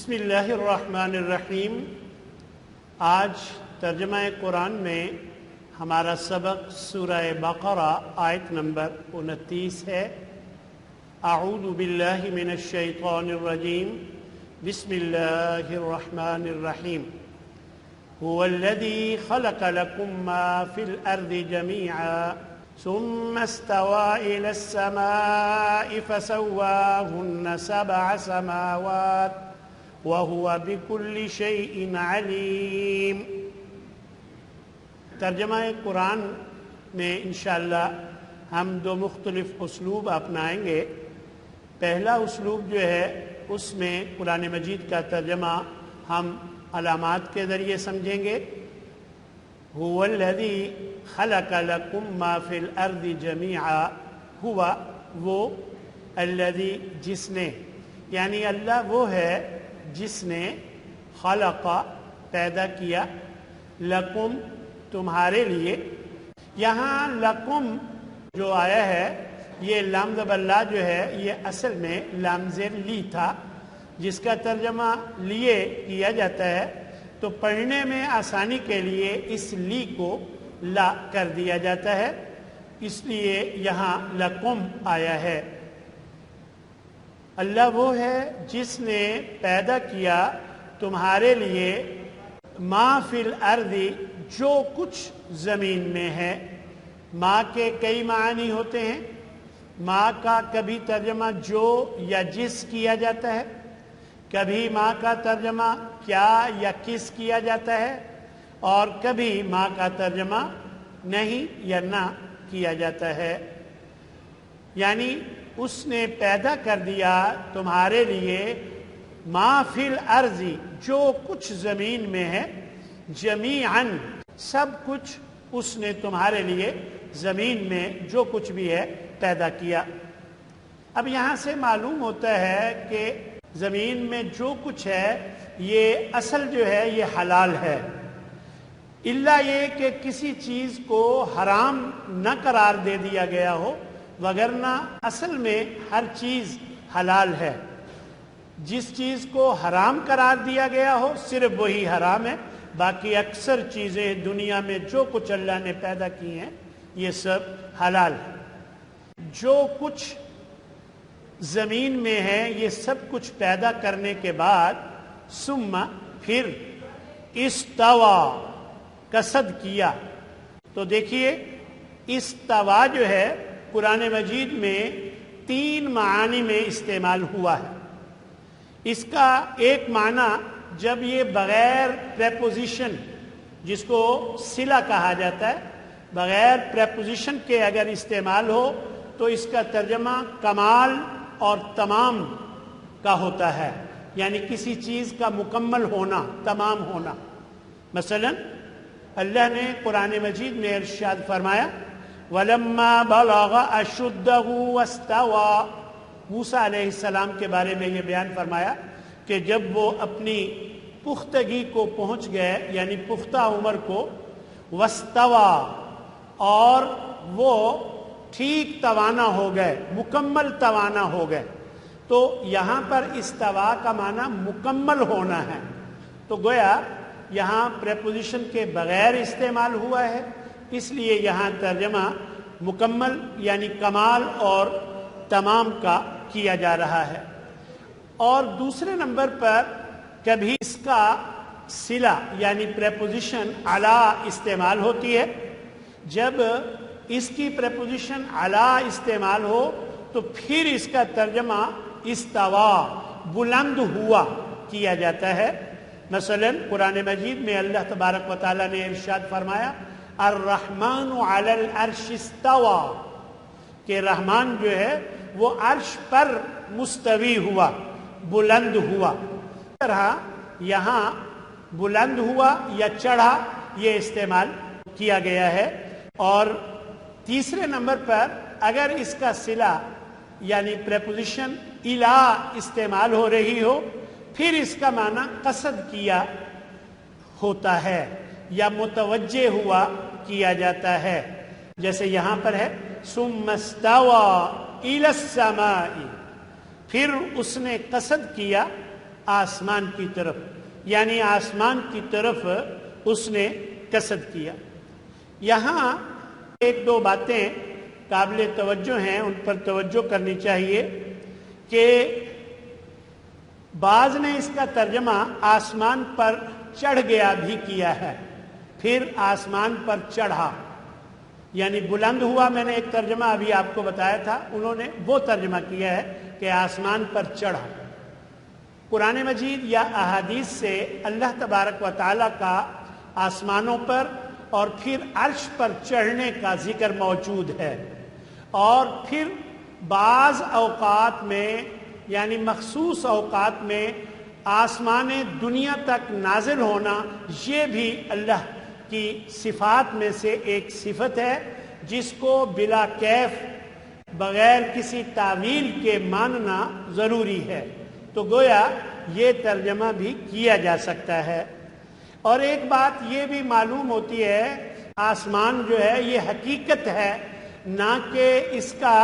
بسم اللہ الرحمن الرحیم۔ آج ترجمہ قرآن میں ہمارا سبق سورہ بقرہ آیت نمبر 29 ہے۔ اعوذ باللہ من الشیطان الرجیم، بسم اللہ الرحمن الرحیم۔ هو الذي خلق لكم ما في الأرض جميعا ثم استوى إلى السماء فسواهن 7 سماوات وهو بكل شيء عليم۔ ترجمہ قرآن میں انشاءاللہ ہم دو مختلف اسلوب اپنائیں گے۔ پہلا اسلوب جو ہے اس میں قرآن مجید کا ترجمہ ہم علامات کے ذریعے سمجھیں گے۔ هو الذی خلق لکم ما فی الارض جمیعا، ہوا وہ، الذی جس نے، یعنی اللہ وہ ہے جس نے، خلق پیدا کیا، لکم تمہارے لیے۔ یہاں لکم جو آیا ہے یہ لام زبر لا جو ہے یہ اصل میں لام زیر لی تھا، جس کا ترجمہ لیے کیا جاتا ہے، تو پڑھنے میں آسانی کے لیے اس لی کو لا کر دیا جاتا ہے، اس لیے یہاں لکم آیا ہے۔ اللہ وہ ہے جس نے پیدا کیا تمہارے لیے ما فی الارض، جو کچھ زمین میں ہے۔ ما کے کئی معنی ہوتے ہیں۔ ما کا کبھی ترجمہ جو یا جس کیا جاتا ہے، کبھی ما کا ترجمہ کیا یا کس کیا جاتا ہے، اور کبھی ما کا ترجمہ نہیں یا نہ کیا جاتا ہے۔ یعنی اس نے پیدا کر دیا تمہارے لیے ما فی الارض، جو کچھ زمین میں ہے، جمیعاً سب کچھ اس نے تمہارے لیے زمین میں جو کچھ بھی ہے پیدا کیا۔ اب یہاں سے معلوم ہوتا ہے کہ زمین میں جو کچھ ہے یہ اصل جو ہے یہ حلال ہے، الا یہ کہ کسی چیز کو حرام نہ قرار دے دیا گیا ہو، وگرنہ اصل میں ہر چیز حلال ہے۔ جس چیز کو حرام قرار دیا گیا ہو صرف وہی حرام ہے، باقی اکثر چیزیں دنیا میں جو کچھ اللہ نے پیدا کی ہیں یہ سب حلال ہے۔ جو کچھ زمین میں ہے یہ سب کچھ پیدا کرنے کے بعد ثم پھر استوا قصد کیا۔ تو دیکھیے استوا جو ہے قرآن مجید میں 3 معانی میں استعمال ہوا ہے۔ اس کا ایک معنی جب یہ بغیر پریپوزیشن، جس کو صلہ کہا جاتا ہے، بغیر پریپوزیشن کے اگر استعمال ہو تو اس کا ترجمہ کمال اور تمام کا ہوتا ہے، یعنی کسی چیز کا مکمل ہونا، تمام ہونا۔ مثلا اللہ نے قرآن مجید میں ارشاد فرمایا وَلَمَّا بَلَغَ أَشُدَّهُ وَاسْتَوَى، موسیٰ علیہ السلام کے بارے میں یہ بیان فرمایا کہ جب وہ اپنی پختگی کو پہنچ گئے، یعنی پختہ عمر کو، وَاسْتَوَى، اور وہ ٹھیک توانا ہو گئے، مکمل توانا ہو گئے۔ تو یہاں پر استوا کا معنی مکمل ہونا ہے، تو گویا یہاں پریپوزیشن کے بغیر استعمال ہوا ہے، اس لیے یہاں ترجمہ مکمل یعنی کمال اور تمام کا کیا جا رہا ہے۔ اور دوسرے نمبر پر کبھی اس کا صلہ یعنی پریپوزیشن علی استعمال ہوتی ہے۔ جب اس کی پریپوزیشن علی استعمال ہو تو پھر اس کا ترجمہ استوا، بلند ہوا، کیا جاتا ہے۔ مثلا قرآن مجید میں اللہ تبارک و تعالیٰ نے ارشاد فرمایا الرحمن علی العرش استوا، کہ رحمان جو ہے وہ عرش پر مستوی ہوا، بلند ہوا۔ اس طرح یہاں بلند ہوا یا چڑھا یہ استعمال کیا گیا ہے۔ اور تیسرے نمبر پر اگر اس کا صلہ یعنی پریپوزیشن الی استعمال ہو رہی ہو، پھر اس کا معنی قصد کیا ہوتا ہے یا متوجہ ہوا کیا جاتا ہے، جیسے یہاں پر ہے ثم استوى الی السماء، پھر اس نے قصد کیا آسمان کی طرف، یعنی آسمان کی طرف اس نے قصد کیا۔ یہاں ایک دو باتیں قابل توجہ ہیں، ان پر توجہ کرنی چاہیے کہ بعض نے اس کا ترجمہ آسمان پر چڑھ گیا بھی کیا ہے، پھر آسمان پر چڑھا یعنی بلند ہوا۔ میں نے ایک ترجمہ ابھی آپ کو بتایا تھا، انہوں نے وہ ترجمہ کیا ہے کہ آسمان پر چڑھا۔ قرآن مجید یا احادیث سے اللہ تبارک و تعالیٰ کا آسمانوں پر اور پھر عرش پر چڑھنے کا ذکر موجود ہے، اور پھر بعض اوقات میں یعنی مخصوص اوقات میں آسمان دنیا تک نازل ہونا، یہ بھی اللہ کی صفات میں سے ایک صفت ہے جس کو بلا کیف بغیر کسی تعویل کے ماننا ضروری ہے۔ تو گویا یہ ترجمہ بھی کیا جا سکتا ہے۔ اور ایک بات یہ بھی معلوم ہوتی ہے، آسمان جو ہے یہ حقیقت ہے، نہ کہ اس کا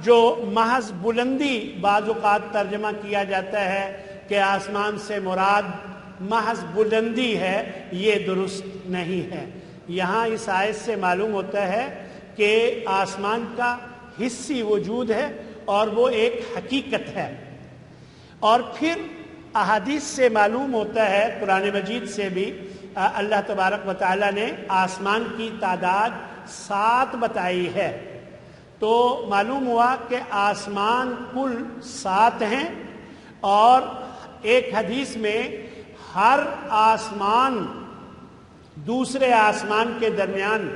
جو محض بلندی بعض اوقات ترجمہ کیا جاتا ہے کہ آسمان سے مراد محض بلندی ہے، یہ درست نہیں ہے۔ یہاں اس آیت سے معلوم ہوتا ہے کہ آسمان کا حصی وجود ہے اور وہ ایک حقیقت ہے۔ اور پھر احادیث سے معلوم ہوتا ہے، قرآن مجید سے بھی اللہ تبارک و تعالیٰ نے آسمان کی تعداد 7 بتائی ہے، تو معلوم ہوا کہ آسمان کل 7 ہیں، اور ایک حدیث میں ہر آسمان دوسرے آسمان کے درمیان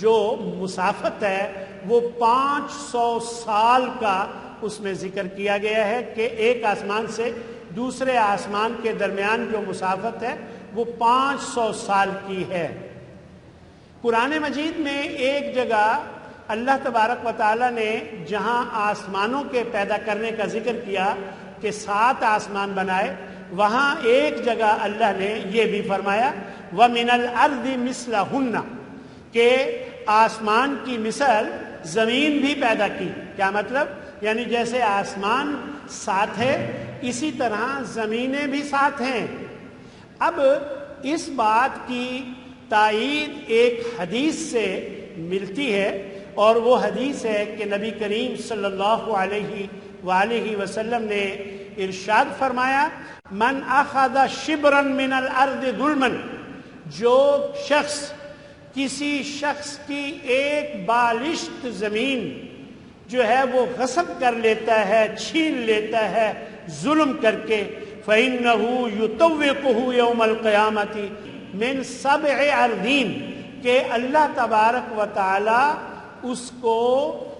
جو مسافت ہے وہ 500 سال کا اس میں ذکر کیا گیا ہے کہ ایک آسمان سے دوسرے آسمان کے درمیان جو مسافت ہے وہ 500 سال کی ہے۔ قرآن مجید میں ایک جگہ اللہ تبارک و تعالیٰ نے جہاں آسمانوں کے پیدا کرنے کا ذکر کیا کہ 7 آسمان بنائے، وہاں ایک جگہ اللہ نے یہ بھی فرمایا وَمِنَ الْأَرْضِ مِثْلَهُنَّ کہ آسمان کی مثل زمین بھی پیدا کی۔ کیا مطلب؟ یعنی جیسے آسمان 7 ہے اسی طرح زمینیں بھی 7 ہیں۔ اب اس بات کی تائید ایک حدیث سے ملتی ہے، اور وہ حدیث ہے کہ نبی کریم صلی اللہ علیہ وآلہ وسلم نے ارشاد فرمایا من اخذ شبرا من الارض ظلما، جو شخص کسی شخص کی ایک بالشت زمین جو ہے وہ غصب کر لیتا ہے، چھین لیتا ہے ظلم کر کے، فإنه يطوقه يوم القيامة من 7 أرضين کہ اللہ تبارک و تعالی اس کو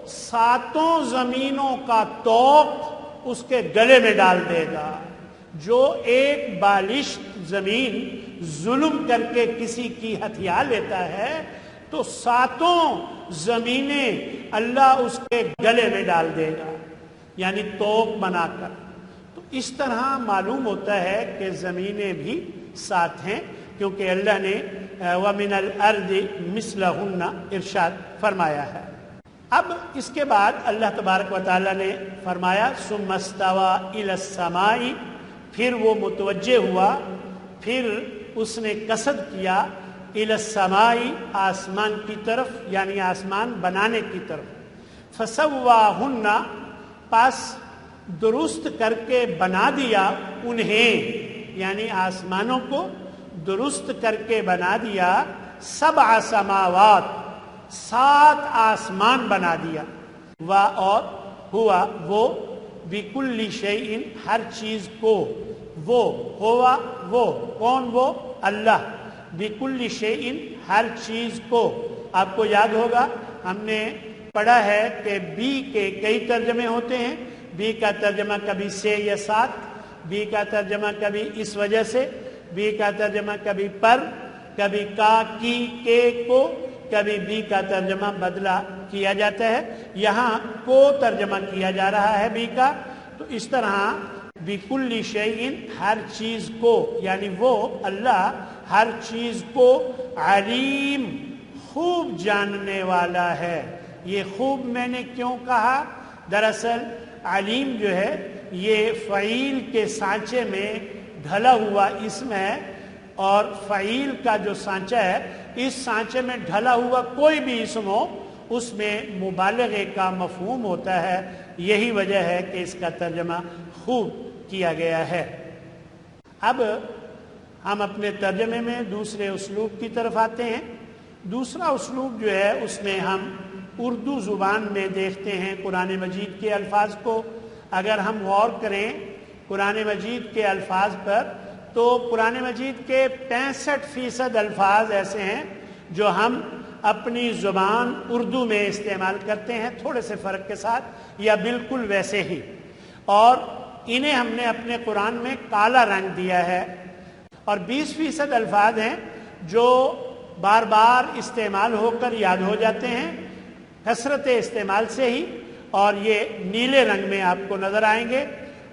7 زمینوں کا طوق اس کے گلے میں ڈال دے گا۔ جو ایک بالشت زمین ظلم کر کے کسی کی ہتھیا لیتا ہے تو 7 زمینیں اللہ اس کے گلے میں ڈال دے گا، یعنی طوق بنا کر۔ تو اس طرح معلوم ہوتا ہے کہ زمینیں بھی 7 ہیں، کیونکہ اللہ نے وَمِنَ الْأَرْضِ مِثْلَهُنَّ ارشاد فرمایا ہے۔ اب اس کے بعد اللہ تبارک و تعالیٰ نے فرمایا ثُمَّ اسْتَوَىٰ إِلَى السَّمَاءِ، پھر وہ متوجہ ہوا، پھر اس نے قصد کیا إِلَى السَّمَاءِ آسمان کی طرف، یعنی آسمان بنانے کی طرف، فَسَوَّاهُنَّ پس درست کر کے بنا دیا انہیں، یعنی آسمانوں کو درست کر کے بنا دیا، 7 سماوات 7 آسمان بنا دیا، اور ہوا وہ بِكُلِّ شَيْءٍ ہر چیز کو، وہ ہوا وہ کون؟ وہ اللہ، بِكُلِّ شَيْءٍ ہر چیز کو۔ آپ کو یاد ہوگا ہم نے پڑھا ہے کہ بی کے کئی ترجمے ہوتے ہیں، بی کا ترجمہ کبھی سے یا ساتھ، بی کا ترجمہ کبھی اس وجہ سے، بی کا ترجمہ کبھی پر، کبھی کا کی کے کو، کبھی بی کا ترجمہ بدلا کیا جاتا ہے، یہاں کو ترجمہ کیا جا رہا ہے بی کا۔ تو اس طرح بِكُلِّ شَيْءٍ ہر چیز کو، یعنی وہ اللہ ہر چیز کو علیم خوب جاننے والا ہے۔ یہ خوب میں نے کیوں کہا؟ دراصل علیم جو ہے یہ فعیل کے سانچے میں ڈھلا ہوا اسم ہے اور فعیل کا جو سانچہ ہے اس سانچے میں ڈھلا ہوا کوئی بھی اسم ہو اس میں مبالغے کا مفہوم ہوتا ہے. یہی وجہ ہے کہ اس کا ترجمہ خوب کیا گیا ہے. اب ہم اپنے ترجمے میں دوسرے اسلوب کی طرف آتے ہیں. دوسرا اسلوب جو ہے اس میں ہم اردو زبان میں دیکھتے ہیں قرآن مجید کے الفاظ کو. اگر ہم غور کریں قرآن مجید کے الفاظ پر تو قرآن مجید کے 65% الفاظ ایسے ہیں جو ہم اپنی زبان اردو میں استعمال کرتے ہیں تھوڑے سے فرق کے ساتھ یا بالکل ویسے ہی, اور انہیں ہم نے اپنے قرآن میں کالا رنگ دیا ہے. اور 20% الفاظ ہیں جو بار بار استعمال ہو کر یاد ہو جاتے ہیں کثرت استعمال سے ہی, اور یہ نیلے رنگ میں آپ کو نظر آئیں گے.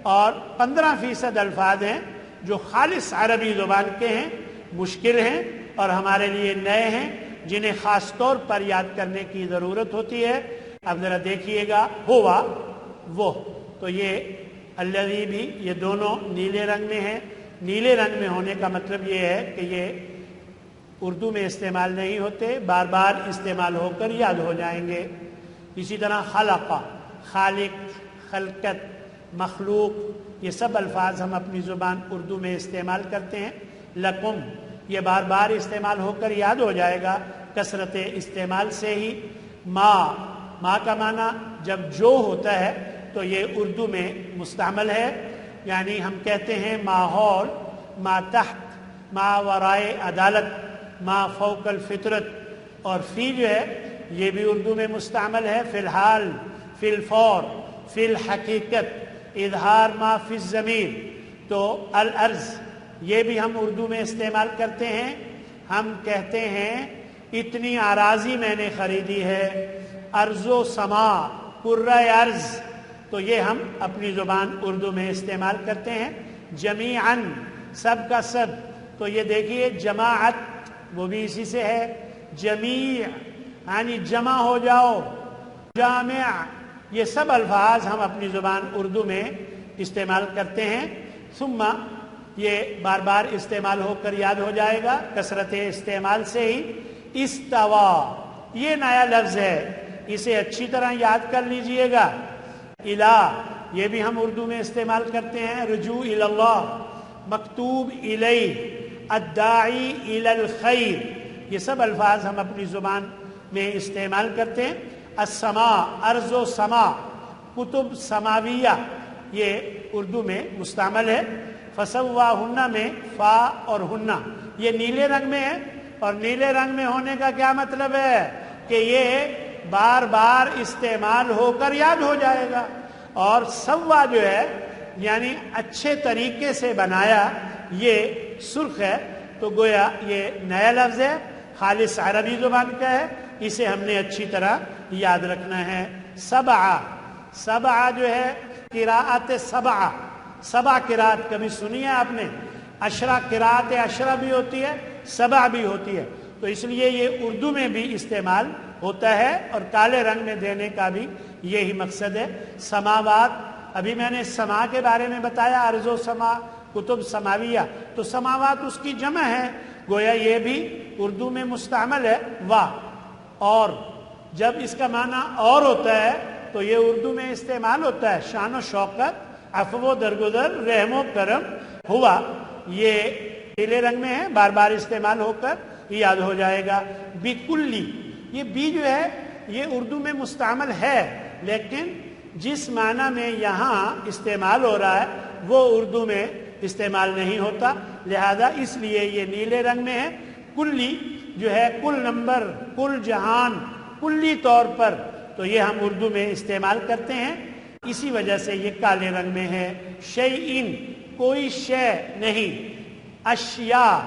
اور 15% الفاظ ہیں جو خالص عربی زبان کے ہیں, مشکل ہیں اور ہمارے لیے نئے ہیں, جنہیں خاص طور پر یاد کرنے کی ضرورت ہوتی ہے. اب ذرا دیکھیے گا, ہوا وہ, تو یہ الذی بھی یہ دونوں نیلے رنگ میں ہیں. نیلے رنگ میں ہونے کا مطلب یہ ہے کہ یہ اردو میں استعمال نہیں ہوتے, بار بار استعمال ہو کر یاد ہو جائیں گے. اسی طرح خلق, خالق, خلقت, مخلوق, یہ سب الفاظ ہم اپنی زبان اردو میں استعمال کرتے ہیں. لکم یہ بار بار استعمال ہو کر یاد ہو جائے گا کثرت استعمال سے ہی. ما کا معنی جب جو ہوتا ہے تو یہ اردو میں مستعمل ہے, یعنی ہم کہتے ہیں ماحول, ما تحت, ما ورائے عدالت, ما فوق الفطرت. اور فی جو ہے یہ بھی اردو میں مستعمل ہے, فی الحال, فی الفور, فی الحقیقت, اظہار ما فی الضمیر. تو الارض یہ بھی ہم اردو میں استعمال کرتے ہیں. ہم کہتے ہیں اتنی اراضی میں نے خریدی ہے, ارض و سما, کرۂ ارض, تو یہ ہم اپنی زبان اردو میں استعمال کرتے ہیں. جمیعاً سب کا سب, تو یہ دیکھیے جماعت وہ بھی اسی سے ہے. جمیع یعنی جمع ہو جاؤ, جامع, یہ سب الفاظ ہم اپنی زبان اردو میں استعمال کرتے ہیں. ثم یہ بار بار استعمال ہو کر یاد ہو جائے گا کثرت استعمال سے ہی. استوا یہ نیا لفظ ہے, اسے اچھی طرح یاد کر لیجئے گا. الہ یہ بھی ہم اردو میں استعمال کرتے ہیں, رجوع الی اللہ, مکتوب الیہ, الداعی الی الخیر, یہ سب الفاظ ہم اپنی زبان میں استعمال کرتے ہیں. السماء ارض و سما, کتب سماویہ یہ اردو میں مستعمل ہے. فسواہن میں فا اور ہنہ یہ نیلے رنگ میں ہے, اور نیلے رنگ میں ہونے کا کیا مطلب ہے کہ یہ بار بار استعمال ہو کر یاد ہو جائے گا. اور سوا جو ہے یعنی اچھے طریقے سے بنایا, یہ سرخ ہے, تو گویا یہ نیا لفظ ہے, خالص عربی زبان کا ہے, اسے ہم نے اچھی طرح یاد رکھنا ہے. سبع, سبع جو ہے قراءت سبع, سبع قراءت کبھی سنی ہے آپ نے؟ عشرہ قراءت عشرہ بھی ہوتی ہے, سبع بھی ہوتی ہے, تو اس لیے یہ اردو میں بھی استعمال ہوتا ہے, اور کالے رنگ میں دینے کا بھی یہی مقصد ہے. سماوات, ابھی میں نے سما کے بارے میں بتایا, ارض و سما, کتب سماویہ, تو سماوات اس کی جمع ہے, گویا یہ بھی اردو میں مستعمل ہے. واہ, اور جب اس کا معنی اور ہوتا ہے تو یہ اردو میں استعمال ہوتا ہے. شان و شوکت, عفو و درگزر, رحم و کرم. ہوا یہ نیلے رنگ میں ہے, بار بار استعمال ہو کر یاد ہو جائے گا. بکلی, یہ بی جو ہے یہ اردو میں مستعمل ہے, لیکن جس معنی میں یہاں استعمال ہو رہا ہے وہ اردو میں استعمال نہیں ہوتا, لہذا اس لیے یہ نیلے رنگ میں ہے. کلی جو ہے کل نمبر, کل جہان, کلی طور پر, تو یہ ہم اردو میں استعمال کرتے ہیں, اسی وجہ سے یہ کالے رنگ میں ہے. شیئن کوئی شے نہیں. اشیاء,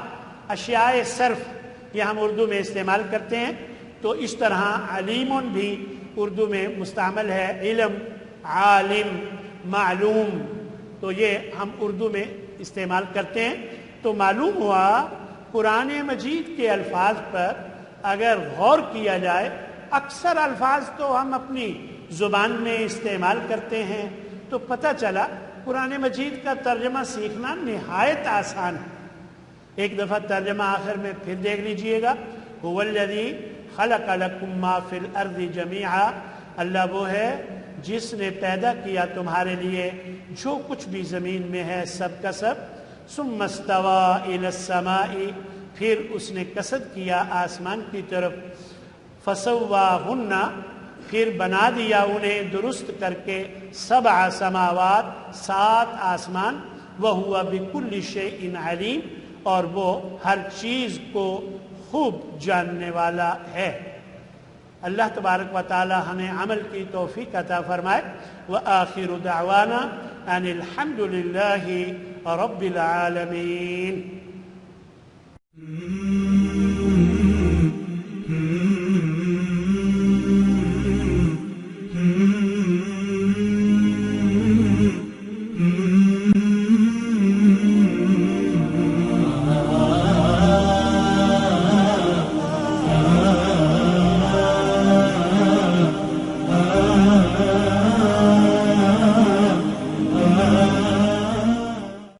اشیاء صرف یہ ہم اردو میں استعمال کرتے ہیں. تو اس طرح علیم بھی اردو میں مستعمل ہے, علم, عالم, معلوم, تو یہ ہم اردو میں استعمال کرتے ہیں. تو معلوم ہوا قرآن مجید کے الفاظ پر اگر غور کیا جائے, اکثر الفاظ تو ہم اپنی زبان میں استعمال کرتے ہیں, تو پتہ چلا قرآن مجید کا ترجمہ سیکھنا نہایت آسان ہے. ایک دفعہ ترجمہ آخر میں پھر دیکھ لیجئے گا. هو الذی خلق لکم ما فی الارض جمیعا، اللہ وہ ہے جس نے پیدا کیا تمہارے لیے جو کچھ بھی زمین میں ہے سب کا سب. ثم استوى الی السماء، پھر اس نے قصد کیا آسمان کی طرف. فسواہن، پھر بنا دیا انہیں درست کر کے. 7 سماوات، 7 آسمان. وہو بکل شیء علیم، اور وہ ہر چیز کو خوب جاننے والا ہے. اللہ تبارک و تعالی ہمیں عمل کی توفیق عطا فرمائے. وآخر دعوانا ان الحمد للہ رب العالمین.